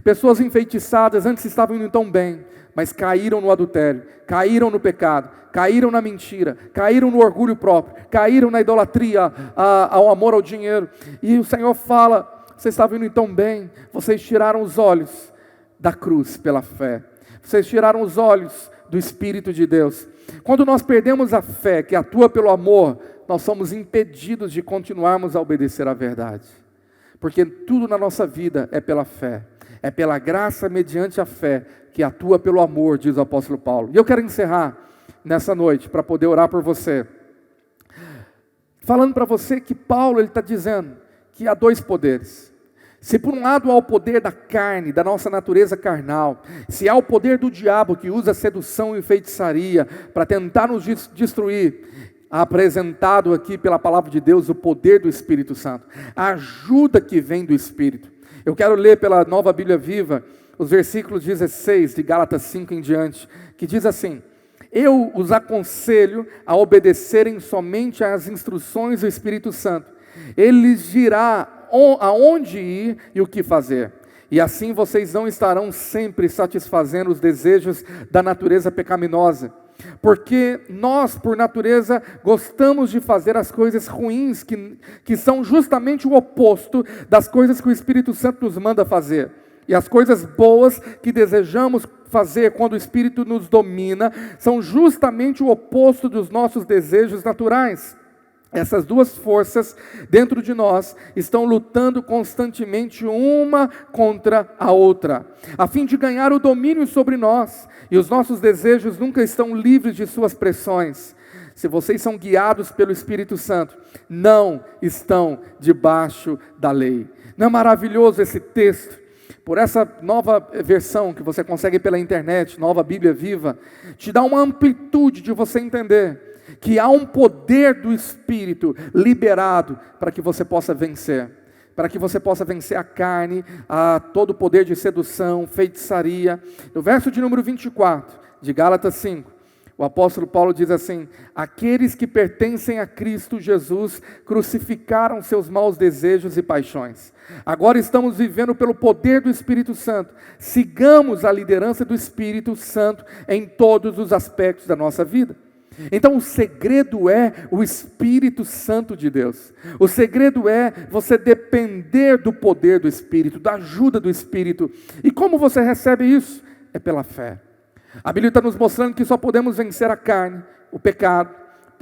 Pessoas enfeitiçadas antes estavam indo tão bem, mas caíram no adultério, caíram no pecado, caíram na mentira, caíram no orgulho próprio, caíram na idolatria, ao amor ao dinheiro. E o Senhor fala: vocês estavam indo tão bem, vocês tiraram os olhos da cruz pela fé, vocês tiraram os olhos do Espírito de Deus. Quando nós perdemos a fé que atua pelo amor, nós somos impedidos de continuarmos a obedecer à verdade, porque tudo na nossa vida é pela fé, é pela graça mediante a fé que atua pelo amor, diz o apóstolo Paulo. E eu quero encerrar nessa noite para poder orar por você, falando para você que Paulo está dizendo que há dois poderes. Se por um lado há o poder da carne, da nossa natureza carnal, se há o poder do diabo que usa sedução e feitiçaria para tentar nos destruir, há apresentado aqui pela palavra de Deus o poder do Espírito Santo, a ajuda que vem do Espírito. Eu quero ler pela Nova Bíblia Viva os versículos 16 de Gálatas 5 em diante, que diz assim: eu os aconselho a obedecerem somente às instruções do Espírito Santo. Ele lhes dirá aonde ir e o que fazer. E assim vocês não estarão sempre satisfazendo os desejos da natureza pecaminosa. Porque nós, por natureza, gostamos de fazer as coisas ruins, que são justamente o oposto das coisas que o Espírito Santo nos manda fazer. E as coisas boas que desejamos fazer quando o Espírito nos domina, são justamente o oposto dos nossos desejos naturais. Essas duas forças dentro de nós estão lutando constantemente uma contra a outra, a fim de ganhar o domínio sobre nós, e os nossos desejos nunca estão livres de suas pressões. Se vocês são guiados pelo Espírito Santo, não estão debaixo da lei. Não é maravilhoso esse texto? Por essa nova versão que você consegue pela internet, Nova Bíblia Viva, te dá uma amplitude de você entender que há um poder do Espírito liberado para que você possa vencer. Para que você possa vencer a carne, a todo o poder de sedução, feitiçaria. No verso de número 24, de Gálatas 5, o apóstolo Paulo diz assim: aqueles que pertencem a Cristo Jesus crucificaram seus maus desejos e paixões. Agora estamos vivendo pelo poder do Espírito Santo. Sigamos a liderança do Espírito Santo em todos os aspectos da nossa vida. Então o segredo é o Espírito Santo de Deus. O segredo é você depender do poder do Espírito, da ajuda do Espírito. E como você recebe isso? É pela fé. A Bíblia está nos mostrando que só podemos vencer a carne, o pecado,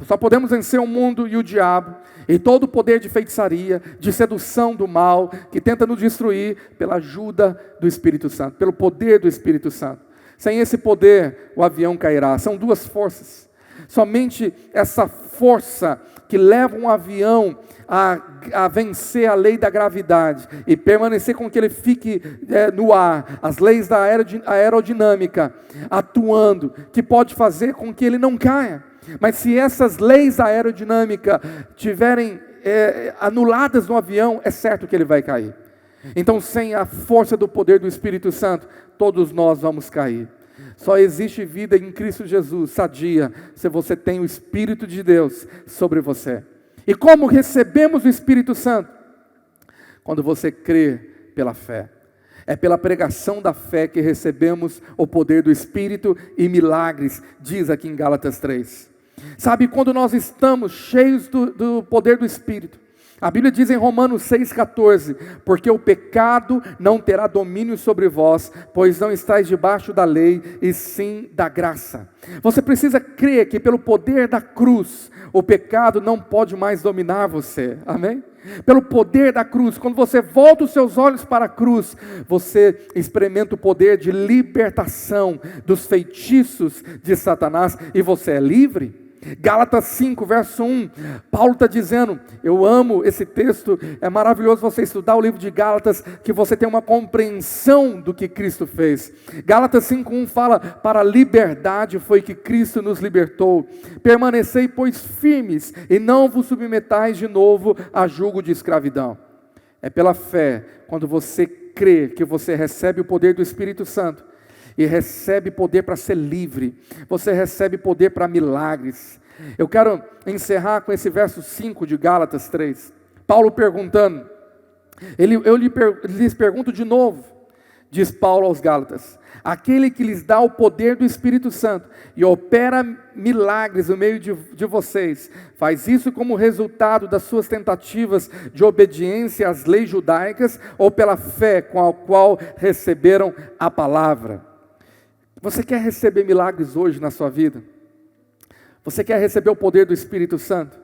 só podemos vencer o mundo e o diabo, e todo o poder de feitiçaria, de sedução do mal, que tenta nos destruir, pela ajuda do Espírito Santo, pelo poder do Espírito Santo. Sem esse poder, o avião cairá. São duas forças. Somente essa força que leva um avião a vencer a lei da gravidade e permanecer com que ele fique no ar, as leis da aerodinâmica atuando, que pode fazer com que ele não caia. Mas se essas leis da aerodinâmica tiverem anuladas no avião, é certo que ele vai cair. Então, sem a força do poder do Espírito Santo, todos nós vamos cair. Só existe vida em Cristo Jesus, sadia, se você tem o Espírito de Deus sobre você. E como recebemos o Espírito Santo? Quando você crê pela fé. É pela pregação da fé que recebemos o poder do Espírito e milagres, diz aqui em Gálatas 3. Sabe, quando nós estamos cheios do poder do Espírito, a Bíblia diz em Romanos 6,14, porque o pecado não terá domínio sobre vós, pois não estáis debaixo da lei, e sim da graça. Você precisa crer que pelo poder da cruz, o pecado não pode mais dominar você, amém? Pelo poder da cruz, quando você volta os seus olhos para a cruz, você experimenta o poder de libertação dos feitiços de Satanás, e você é livre. Gálatas 5, verso 1, Paulo está dizendo, eu amo esse texto, é maravilhoso você estudar o livro de Gálatas, que você tem uma compreensão do que Cristo fez. Gálatas 5, 1 fala, para a liberdade foi que Cristo nos libertou, permanecei pois firmes, e não vos submetais de novo a jugo de escravidão. É pela fé, quando você crê que você recebe o poder do Espírito Santo, e recebe poder para ser livre, você recebe poder para milagres. Eu quero encerrar com esse verso 5 de Gálatas 3, Paulo perguntando, eu lhes pergunto de novo, diz Paulo aos Gálatas, aquele que lhes dá o poder do Espírito Santo, e opera milagres no meio de vocês, faz isso como resultado das suas tentativas de obediência às leis judaicas, ou pela fé com a qual receberam a palavra? Você quer receber milagres hoje na sua vida? Você quer receber o poder do Espírito Santo?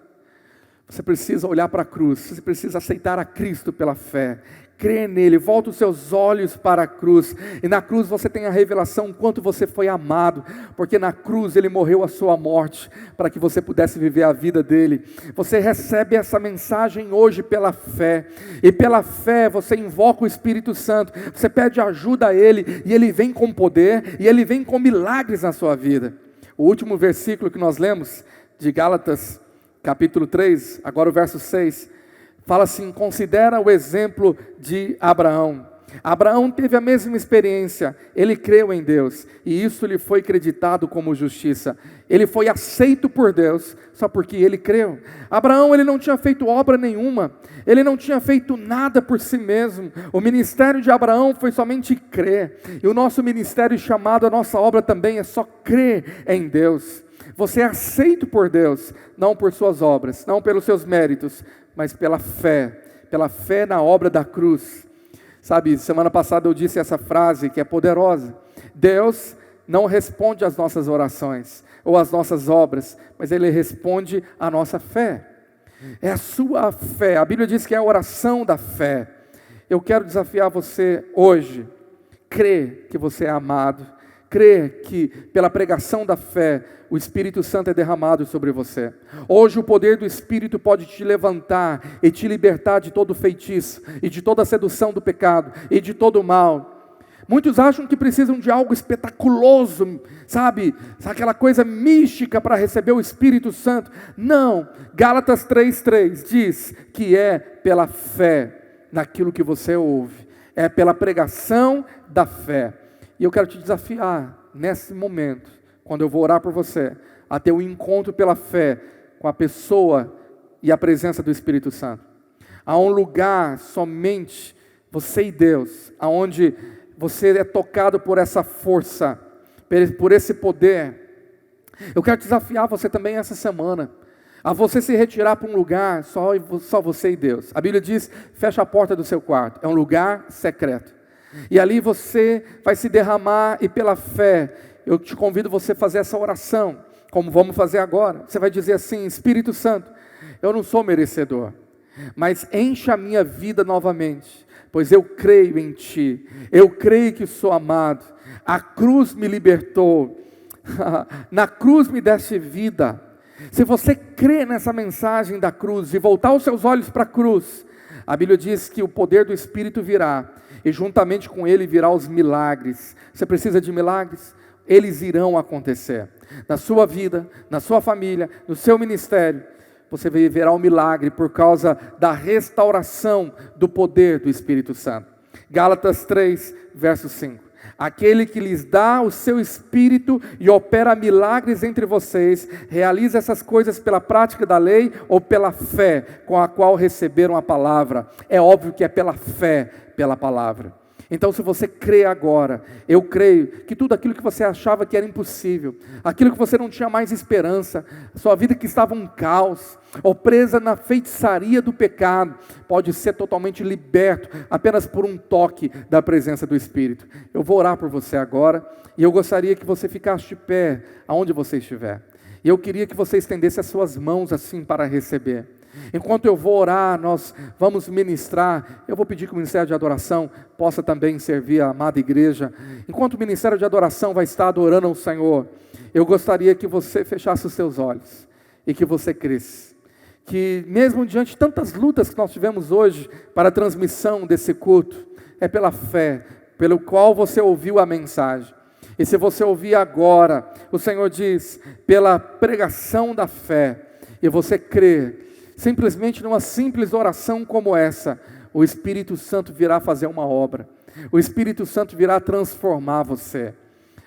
Você precisa olhar para a cruz, você precisa aceitar a Cristo pela fé, crer nele, volta os seus olhos para a cruz, e na cruz você tem a revelação quanto você foi amado, porque na cruz ele morreu a sua morte, para que você pudesse viver a vida dele. Você recebe essa mensagem hoje pela fé, e pela fé você invoca o Espírito Santo, você pede ajuda a ele, e ele vem com poder, e ele vem com milagres na sua vida. O último versículo que nós lemos, de Gálatas capítulo 3, agora o verso 6, fala assim, considera o exemplo de Abraão. Abraão teve a mesma experiência, ele creu em Deus, e isso lhe foi creditado como justiça. Ele foi aceito por Deus, só porque ele creu. Abraão, ele não tinha feito obra nenhuma, ele não tinha feito nada por si mesmo. O ministério de Abraão foi somente crer, e o nosso ministério chamado, a nossa obra também é só crer em Deus. Você é aceito por Deus, não por suas obras, não pelos seus méritos, mas pela fé na obra da cruz. Sabe, semana passada eu disse essa frase que é poderosa. Deus não responde às nossas orações, ou às nossas obras, mas Ele responde à nossa fé. É a sua fé, a Bíblia diz que é a oração da fé. Eu quero desafiar você hoje, crer que você é amado, crer que pela pregação da fé, o Espírito Santo é derramado sobre você. Hoje o poder do Espírito pode te levantar e te libertar de todo feitiço, e de toda sedução do pecado, e de todo o mal. Muitos acham que precisam de algo espetaculoso, sabe? Aquela coisa mística para receber o Espírito Santo. Não, Gálatas 3,3 diz que é pela fé naquilo que você ouve. É pela pregação da fé. E eu quero te desafiar nesse momento, quando eu vou orar por você, a ter um encontro pela fé com a pessoa e a presença do Espírito Santo. Há um lugar somente você e Deus, aonde você é tocado por essa força, por esse poder. Eu quero desafiar você também essa semana, a você se retirar para um lugar só você e Deus. A Bíblia diz, fecha a porta do seu quarto, é um lugar secreto. E ali você vai se derramar, e pela fé, eu te convido você a fazer essa oração, como vamos fazer agora. Você vai dizer assim, Espírito Santo, eu não sou merecedor, mas encha a minha vida novamente, pois eu creio em Ti, eu creio que sou amado, a cruz me libertou, na cruz me deste vida. Se você crê nessa mensagem da cruz, e voltar os seus olhos para a cruz, a Bíblia diz que o poder do Espírito virá, e juntamente com ele virá os milagres. Você precisa de milagres? Eles irão acontecer, na sua vida, na sua família, no seu ministério. Você verá um milagre por causa da restauração do poder do Espírito Santo. Gálatas 3, verso 5. Aquele que lhes dá o seu Espírito e opera milagres entre vocês, realiza essas coisas pela prática da lei ou pela fé com a qual receberam a palavra. É óbvio que é pela fé, pela palavra. Então, se você crê agora, eu creio que tudo aquilo que você achava que era impossível, aquilo que você não tinha mais esperança, sua vida que estava um caos, ou presa na feitiçaria do pecado, pode ser totalmente liberto, apenas por um toque da presença do Espírito. Eu vou orar por você agora, e eu gostaria que você ficasse de pé, aonde você estiver. E eu queria que você estendesse as suas mãos assim para receber. Enquanto eu vou orar, nós vamos ministrar. Eu vou pedir que o Ministério de Adoração possa também servir a amada igreja. Enquanto o Ministério de Adoração vai estar adorando ao Senhor, eu gostaria que você fechasse os seus olhos e que você cresça. Que mesmo diante de tantas lutas que nós tivemos hoje para a transmissão desse culto, é pela fé, pelo qual você ouviu a mensagem. E se você ouvir agora, o Senhor diz, pela pregação da fé, e você crê, simplesmente numa simples oração como essa, o Espírito Santo virá fazer uma obra. O Espírito Santo virá transformar você.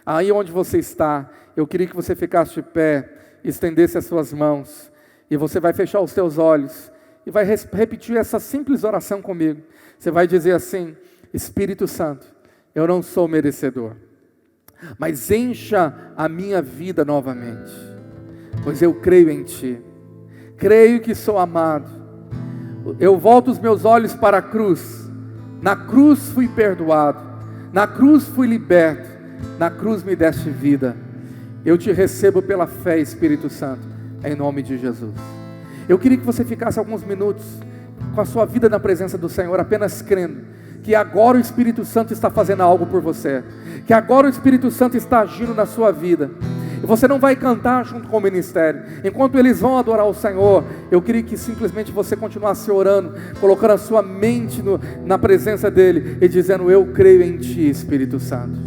Aí onde você está, eu queria que você ficasse de pé, estendesse as suas mãos, e você vai fechar os seus olhos, e vai repetir essa simples oração comigo. Você vai dizer assim: Espírito Santo, eu não sou merecedor, mas encha a minha vida novamente, pois eu creio em Ti. Creio que sou amado. Eu volto os meus olhos para a cruz. Na cruz fui perdoado. Na cruz fui liberto. Na cruz me deste vida. Eu te recebo pela fé, Espírito Santo, em nome de Jesus. Eu queria que você ficasse alguns minutos com a sua vida na presença do Senhor, apenas crendo que agora o Espírito Santo está fazendo algo por você, que agora o Espírito Santo está agindo na sua vida. Você não vai cantar junto com o ministério. Enquanto eles vão adorar o Senhor, eu queria que simplesmente você continuasse orando, colocando a sua mente na presença dEle e dizendo: eu creio em Ti, Espírito Santo.